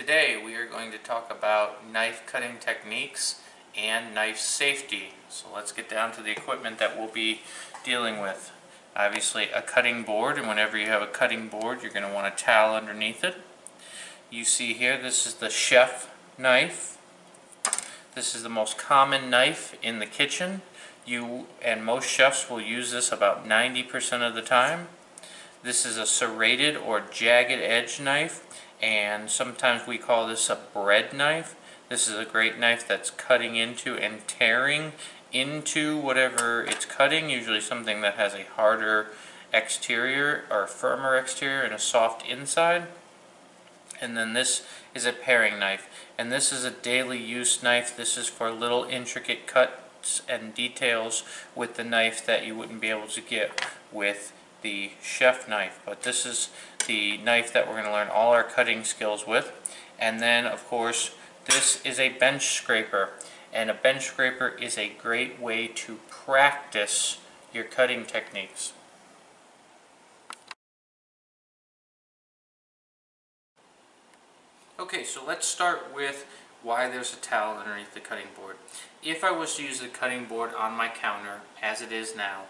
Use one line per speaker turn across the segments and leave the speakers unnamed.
Today we are going to talk about knife cutting techniques and knife safety. So let's get down to the equipment that we'll be dealing with. Obviously a cutting board, and whenever you have a cutting board you're going to want a towel underneath it. You see here, this is the chef knife. This is the most common knife in the kitchen. You and most chefs will use this about 90% of the time. This is a serrated or jagged edge knife, and sometimes we call this a bread knife. This is a great knife that's cutting into and tearing into whatever it's cutting, usually something that has a harder exterior or firmer exterior and a soft inside. And then this is a paring knife, and this is a daily use knife. This is for little intricate cuts and details with the knife that you wouldn't be able to get with the chef knife. But this is the knife that we're going to learn all our cutting skills with. And then of course this is a bench scraper, and a bench scraper is a great way to practice your cutting techniques. Okay, so let's start with why there's a towel underneath the cutting board. If I was to use the cutting board on my counter, as it is now,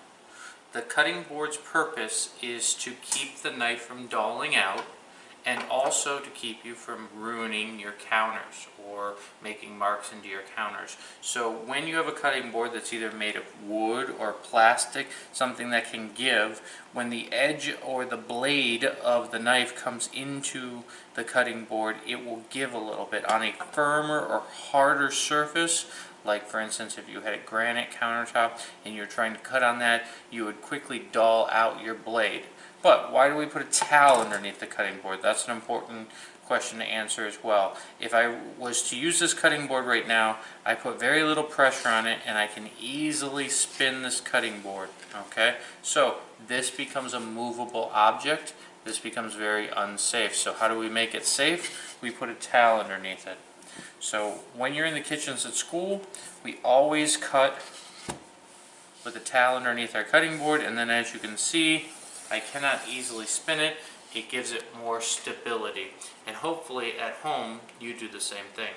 the cutting board's purpose is to keep the knife from dulling out, and also to keep you from ruining your counters or making marks into your counters. So when you have a cutting board that's either made of wood or plastic, something that can give, when the edge or the blade of the knife comes into the cutting board, it will give a little bit. On a firmer or harder surface, like for instance if you had a granite countertop and you're trying to cut on that, you would quickly dull out your blade. But why do we put a towel underneath the cutting board? That's an important question to answer as well. If I was to use this cutting board right now, I put very little pressure on it and I can easily spin this cutting board. Okay? So this becomes a movable object. This becomes very unsafe. So how do we make it safe? We put a towel underneath it. So when you're in the kitchens at school, we always cut with a towel underneath our cutting board, and then as you can see, I cannot easily spin it. It gives it more stability. And hopefully at home you do the same thing.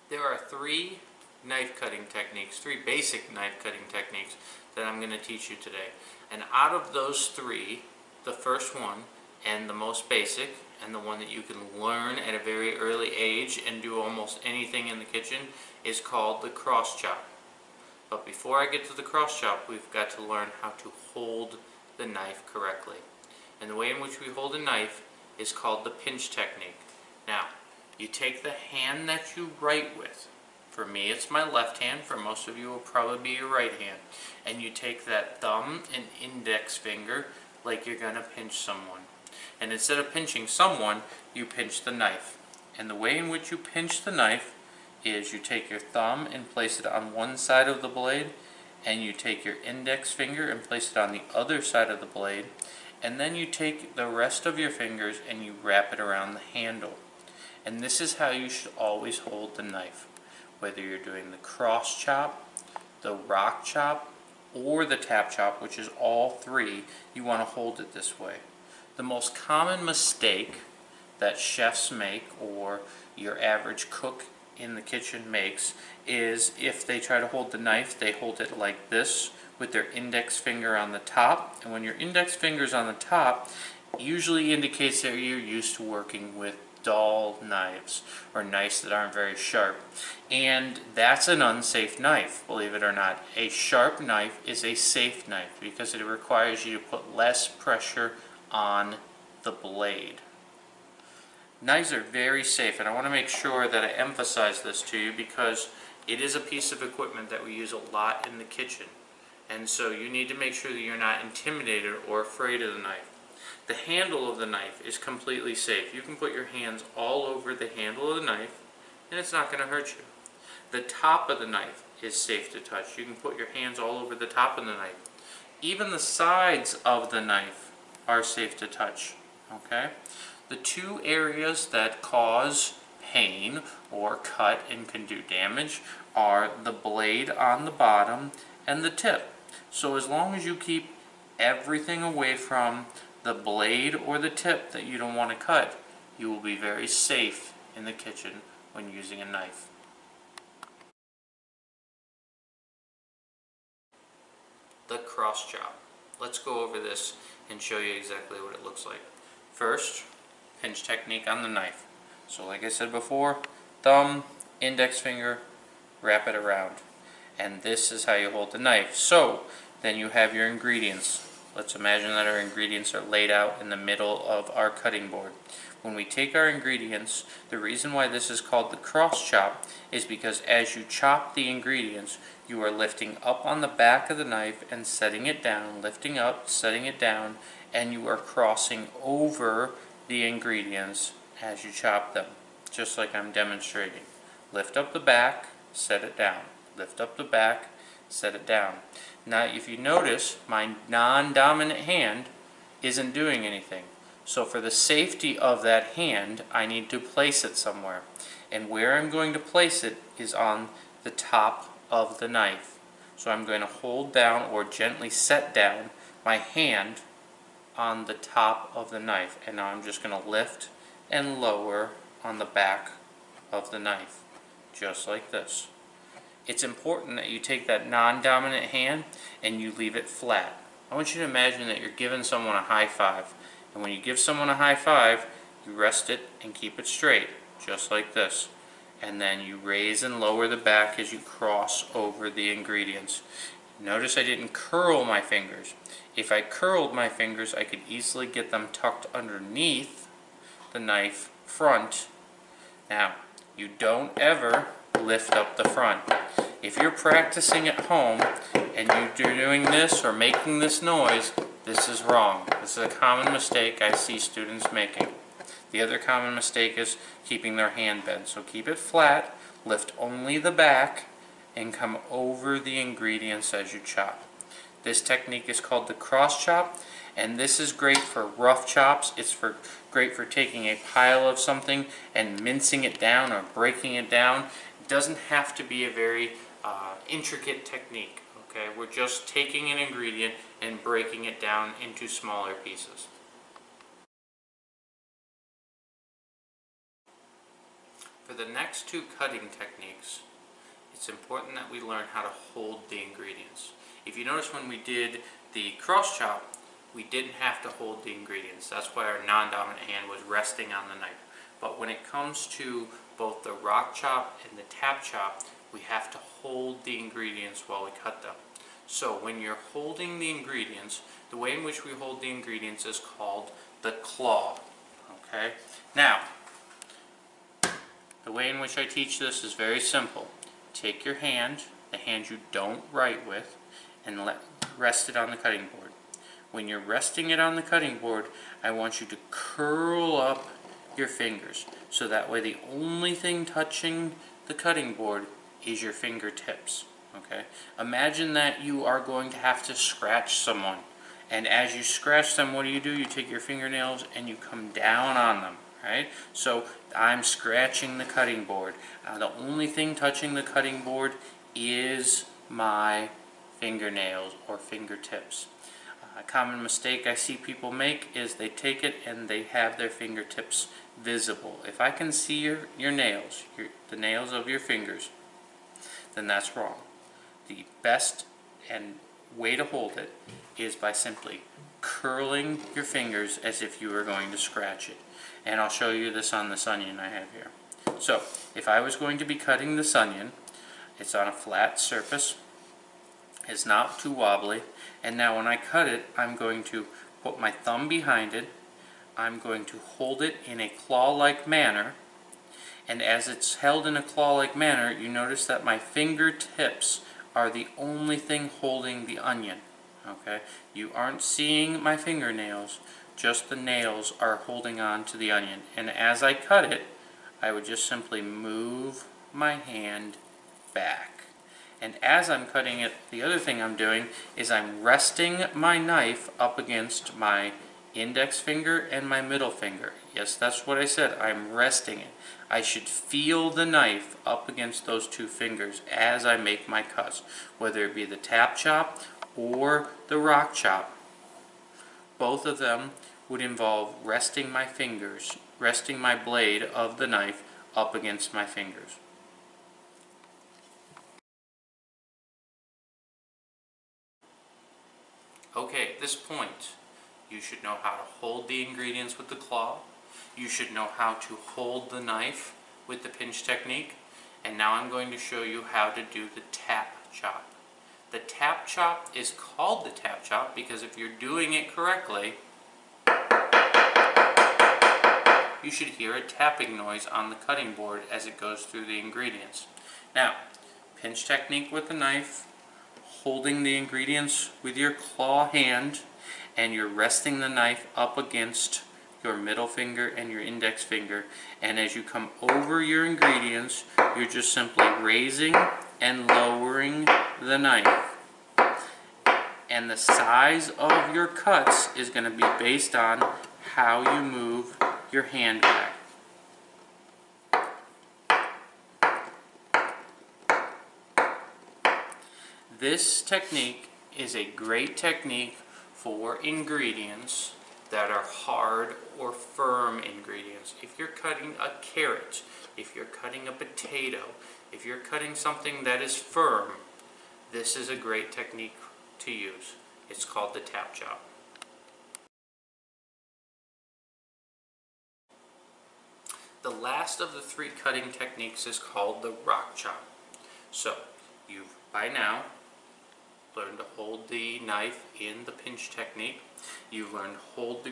There are three knife cutting techniques, three basic knife cutting techniques that I'm going to teach you today. And out of those three, the first one and the most basic, and the one that you can learn at a very early age and do almost anything in the kitchen, is called the cross chop. But before I get to the cross chop, we've got to learn how to hold the knife correctly. And the way in which we hold a knife is called the pinch technique. Now, you take the hand that you write with. For me, it's my left hand. For most of you, it will probably be your right hand. And you take that thumb and index finger like you're going to pinch someone. And instead of pinching someone, you pinch the knife. And the way in which you pinch the knife is you take your thumb and place it on one side of the blade, and you take your index finger and place it on the other side of the blade, and then you take the rest of your fingers and you wrap it around the handle. And this is how you should always hold the knife. Whether you're doing the cross chop, the rock chop, or the tap chop, which is all three, you want to hold it this way. The most common mistake that chefs make, or your average cook in the kitchen makes, is if they try to hold the knife, they hold it like this with their index finger on the top. And when your index finger's on the top, usually indicates that you're used to working with dull knives or knives that aren't very sharp. And that's an unsafe knife, believe it or not. A sharp knife is a safe knife because it requires you to put less pressure on the blade. Knives are very safe, and I want to make sure that I emphasize this to you because it is a piece of equipment that we use a lot in the kitchen. And so you need to make sure that you're not intimidated or afraid of the knife. The handle of the knife is completely safe. You can put your hands all over the handle of the knife and it's not going to hurt you. The top of the knife is safe to touch. You can put your hands all over the top of the knife. Even the sides of the knife are safe to touch. Okay? The two areas that cause pain or cut and can do damage are the blade on the bottom and the tip. So as long as you keep everything away from the blade or the tip that you don't want to cut, you will be very safe in the kitchen when using a knife. The cross chop. Let's go over this and show you exactly what it looks like. First, pinch technique on the knife. So like I said before, thumb, index finger, wrap it around. And this is how you hold the knife. So then you have your ingredients. Let's imagine that our ingredients are laid out in the middle of our cutting board. When we take our ingredients, the reason why this is called the cross chop is because as you chop the ingredients, you are lifting up on the back of the knife and setting it down, lifting up, setting it down, and you are crossing over the ingredients as you chop them, just like I'm demonstrating. Lift up the back, set it down. Lift up the back, set it down. Now if you notice, my non-dominant hand isn't doing anything. So for the safety of that hand, I need to place it somewhere. And where I'm going to place it is on the top of the knife. So I'm going to hold down or gently set down my hand on the top of the knife. And now I'm just going to lift and lower on the back of the knife, just like this. It's important that you take that non-dominant hand and you leave it flat. I want you to imagine that you're giving someone a high five. And when you give someone a high five, you rest it and keep it straight, just like this. And then you raise and lower the back as you cross over the ingredients. Notice I didn't curl my fingers. If I curled my fingers, I could easily get them tucked underneath the knife front. Now, you don't ever lift up the front. If you're practicing at home and you're doing this or making this noise, this is wrong. This is a common mistake I see students making. The other common mistake is keeping their hand bent. So keep it flat, lift only the back, and come over the ingredients as you chop. This technique is called the cross chop, and this is great for rough chops. It's great for taking a pile of something and mincing it down or breaking it down. It doesn't have to be a very intricate technique. Okay, we're just taking an ingredient and breaking it down into smaller pieces. For the next two cutting techniques, it's important that we learn how to hold the ingredients. If you notice when we did the cross chop, we didn't have to hold the ingredients. That's why our non-dominant hand was resting on the knife. But when it comes to both the rock chop and the tap chop, we have to hold the ingredients while we cut them. So when you're holding the ingredients, the way in which we hold the ingredients is called the claw. Okay? Now, the way in which I teach this is very simple. Take your hand, the hand you don't write with, and rest it on the cutting board. When you're resting it on the cutting board, I want you to curl up your fingers. So that way the only thing touching the cutting board is your fingertips. Okay? Imagine that you are going to have to scratch someone. And as you scratch them, what do? You take your fingernails and you come down on them. Right? So I'm scratching the cutting board. The only thing touching the cutting board is my fingernails or fingertips. A common mistake I see people make is they take it and they have their fingertips visible. If I can see your nails, the nails of your fingers, then that's wrong. The best and way to hold it is by simply curling your fingers as if you were going to scratch it. And I'll show you this on this onion I have here. So, if I was going to be cutting this onion, it's on a flat surface, it's not too wobbly, and now when I cut it, I'm going to put my thumb behind it, I'm going to hold it in a claw-like manner, and as it's held in a claw-like manner, you notice that my fingertips are the only thing holding the onion. Okay? You aren't seeing my fingernails, just the nails are holding on to the onion. And as I cut it, I would just simply move my hand back. And as I'm cutting it, the other thing I'm doing is I'm resting my knife up against my index finger and my middle finger. Yes, that's what I said. I'm resting it. I should feel the knife up against those two fingers as I make my cuts, whether it be the tap chop or the rock chop. both of them would involve resting my fingers, resting my blade of the knife up against my fingers. Okay, at this point, you should know how to hold the ingredients with the claw. You should know how to hold the knife with the pinch technique. And now I'm going to show you how to do the tap chop. The tap chop is called the tap chop because if you're doing it correctly, you should hear a tapping noise on the cutting board as it goes through the ingredients. Now, pinch technique with the knife, holding the ingredients with your claw hand, and you're resting the knife up against your middle finger and your index finger, and as you come over your ingredients, you're just simply raising and lowering the knife. And the size of your cuts is going to be based on how you move your hand back. This technique is a great technique for ingredients that are hard or firm ingredients. If you're cutting a carrot, if you're cutting a potato, if you're cutting something that is firm, this is a great technique to use. It's called the tap chop. The last of the three cutting techniques is called the rock chop. So, you've by now learned to hold the knife in the pinch technique. You've learned to hold the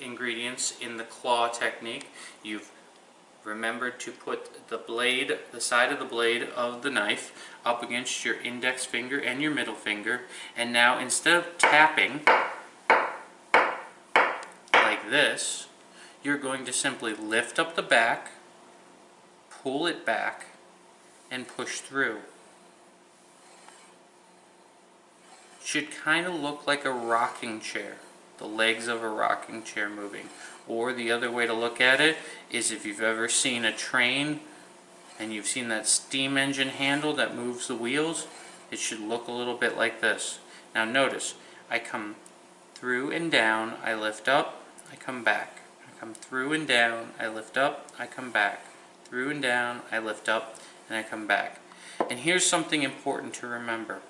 ingredients in the claw technique. You've remembered to put the blade, the side of the blade of the knife up against your index finger and your middle finger. And now instead of tapping like this, you're going to simply lift up the back, pull it back, and push through. Should kind of look like a rocking chair, the legs of a rocking chair moving. Or the other way to look at it is if you've ever seen a train and you've seen that steam engine handle that moves the wheels, it should look a little bit like this. Now notice, I come through and down, I lift up, I come back. I come through and down, I lift up, I come back. Through and down, I lift up, and I come back. And here's something important to remember.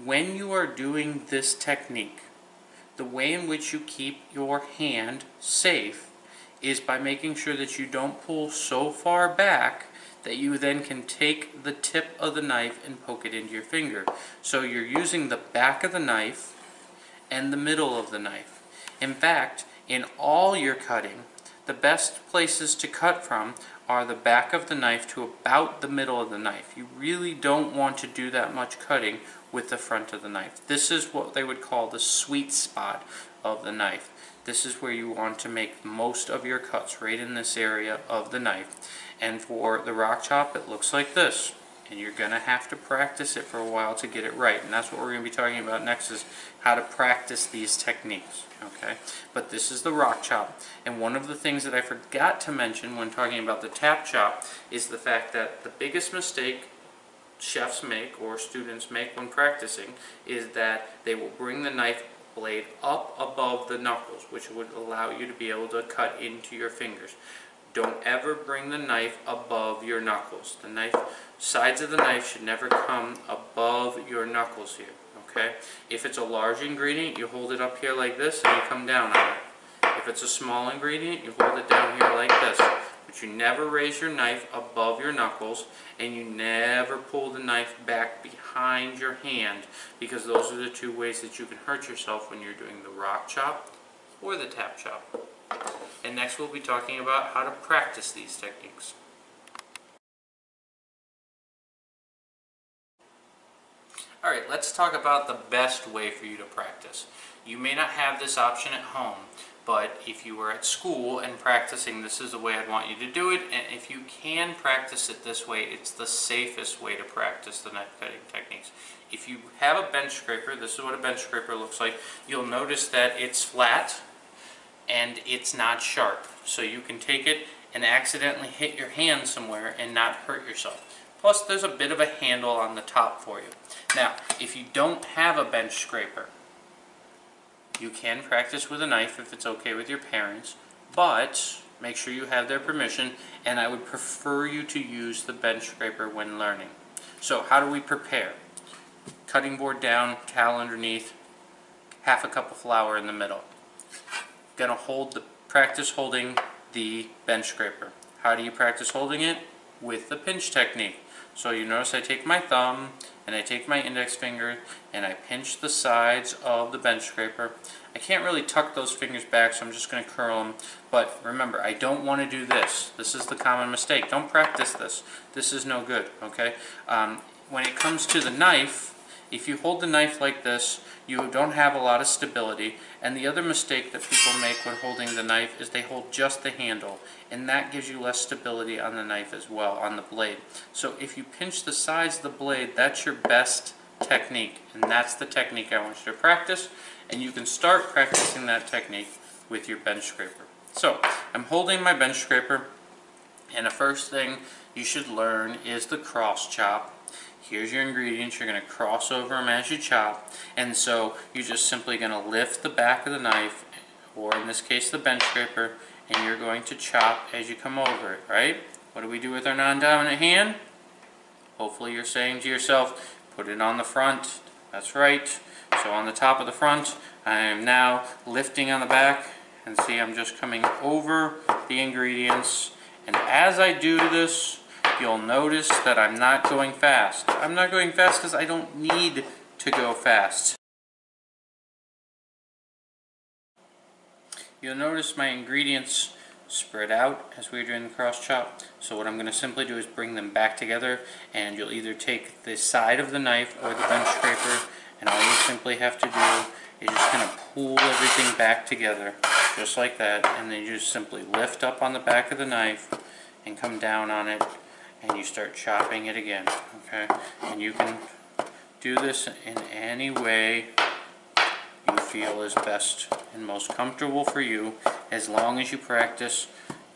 When you are doing this technique, the way in which you keep your hand safe is by making sure that you don't pull so far back that you then can take the tip of the knife and poke it into your finger. So you're using the back of the knife and the middle of the knife. In fact, in all your cutting, the best places to cut from are the back of the knife to about the middle of the knife. You really don't want to do that much cutting with the front of the knife. This is what they would call the sweet spot of the knife. This is where you want to make most of your cuts, right in this area of the knife. And for the rock chop, it looks like this. And you're going to have to practice it for a while to get it right. And that's what we're going to be talking about next, is how to practice these techniques. Okay? But this is the rock chop. And one of the things that I forgot to mention when talking about the tap chop is the fact that the biggest mistake chefs make or students make when practicing is that they will bring the knife blade up above the knuckles, which would allow you to be able to cut into your fingers. Don't ever bring the knife above your knuckles. The knife, sides of the knife should never come above your knuckles here, okay? If it's a large ingredient, you hold it up here like this and you come down on it. If it's a small ingredient, you hold it down here like this. But you never raise your knife above your knuckles, and you never pull the knife back behind your hand, because those are the two ways that you can hurt yourself when you're doing the rock chop or the tap chop. And next we'll be talking about how to practice these techniques. Alright, let's talk about the best way for you to practice. You may not have this option at home, but if you were at school and practicing, this is the way I'd want you to do it. And if you can practice it this way, it's the safest way to practice the knife cutting techniques. If you have a bench scraper, this is what a bench scraper looks like. You'll notice that it's flat and it's not sharp. So you can take it and accidentally hit your hand somewhere and not hurt yourself. Plus there's a bit of a handle on the top for you. Now, if you don't have a bench scraper, You can practice with a knife if it's okay with your parents, but make sure you have their permission, and I would prefer you to use the bench scraper when learning. So how do we prepare? Cutting board down, towel underneath, half a cup of flour in the middle. Gonna practice holding the bench scraper. How do you practice holding it? With the pinch technique. So you notice I take my thumb and I take my index finger and I pinch the sides of the bench scraper. I can't really tuck those fingers back, so I'm just going to curl them. But remember, I don't want to do this. This is the common mistake. Don't practice this. This is no good, okay? When it comes to the knife, if you hold the knife like this, you don't have a lot of stability. And the other mistake that people make when holding the knife is they hold just the handle. And that gives you less stability on the knife as well, on the blade. So if you pinch the sides of the blade, that's your best technique. And that's the technique I want you to practice. And you can start practicing that technique with your bench scraper. So I'm holding my bench scraper, and the first thing you should learn is the cross chop. Here's your ingredients. You're going to cross over them as you chop, and so you're just simply going to lift the back of the knife, or in this case the bench scraper, and you're going to chop as you come over it, right? What do we do with our non-dominant hand? Hopefully you're saying to yourself, put it on the front. That's right. So on the top of the front, I am now lifting on the back, and see, I'm just coming over the ingredients, and as I do this, you'll notice that I'm not going fast. I'm not going fast because I don't need to go fast. You'll notice my ingredients spread out as we're doing the cross chop. So what I'm going to simply do is bring them back together, and you'll either take the side of the knife or the bench scraper, and all you simply have to do is just kind of pull everything back together, just like that, and then you just simply lift up on the back of the knife and come down on it, and you start chopping it again, okay? And you can do this in any way you feel is best and most comfortable for you, as long as you practice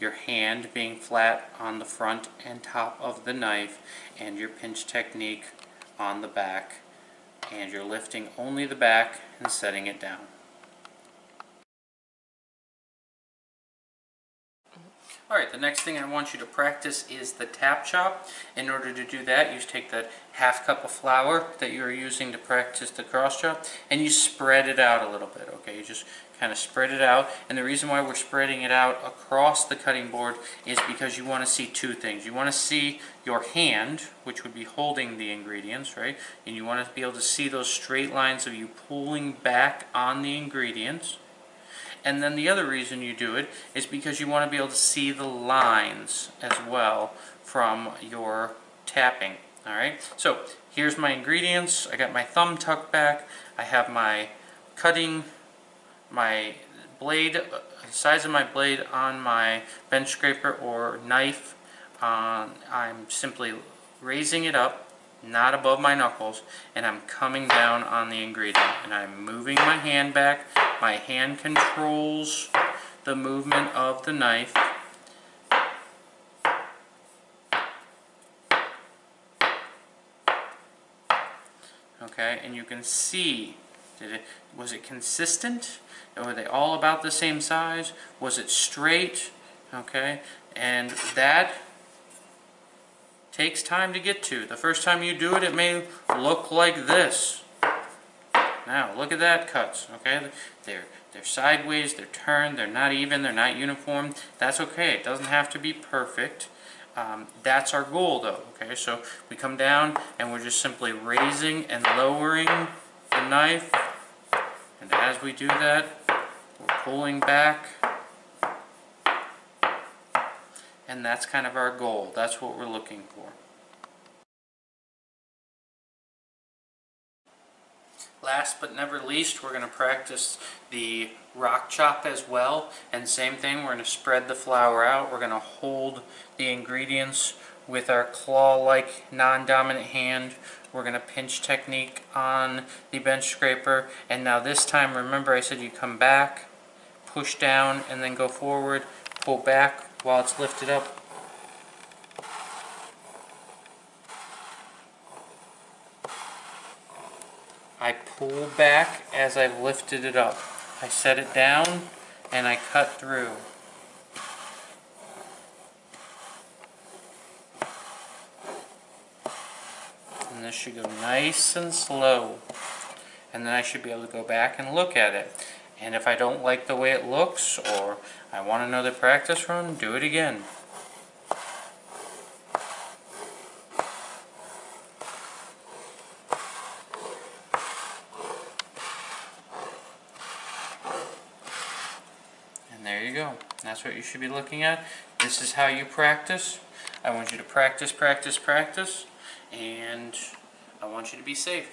your hand being flat on the front and top of the knife, and your pinch technique on the back, and you're lifting only the back and setting it down. Alright, the next thing I want you to practice is the tap chop. In order to do that, you take that half cup of flour that you're using to practice the cross chop, and you spread it out a little bit, okay? You just kind of spread it out, and the reason why we're spreading it out across the cutting board is because you want to see two things. You want to see your hand, which would be holding the ingredients, right? And you want to be able to see those straight lines of you pulling back on the ingredients. And then the other reason you do it is because you want to be able to see the lines as well from your tapping. Alright, so here's my ingredients. I got my thumb tucked back. I have my blade, the size of my blade on my bench scraper or knife. I'm simply raising it up, not above my knuckles, and I'm coming down on the ingredient, and I'm moving my hand back. My hand controls the movement of the knife. Okay, and you can see, was it consistent? Were they all about the same size? Was it straight? Okay, and that takes time to get to. The first time you do it, it may look like this. Now, look at that cuts, okay? They're sideways, they're turned, they're not even, they're not uniform. That's okay. It doesn't have to be perfect. That's our goal, though, okay? So we come down, and we're just simply raising and lowering the knife. And as we do that, we're pulling back. And that's kind of our goal. That's what we're looking for. Last but never least, we're going to practice the rock chop as well. And same thing, we're going to spread the flour out. We're going to hold the ingredients with our claw-like non-dominant hand. We're going to pinch technique on the bench scraper. And now this time, remember I said you come back, push down, and then go forward, pull back while it's lifted up. I pull back as I've lifted it up. I set it down and I cut through. And this should go nice and slow. And then I should be able to go back and look at it. And if I don't like the way it looks, or I want another practice run, do it again. And there you go. That's what you should be looking at. This is how you practice. I want you to practice, practice, practice, and I want you to be safe.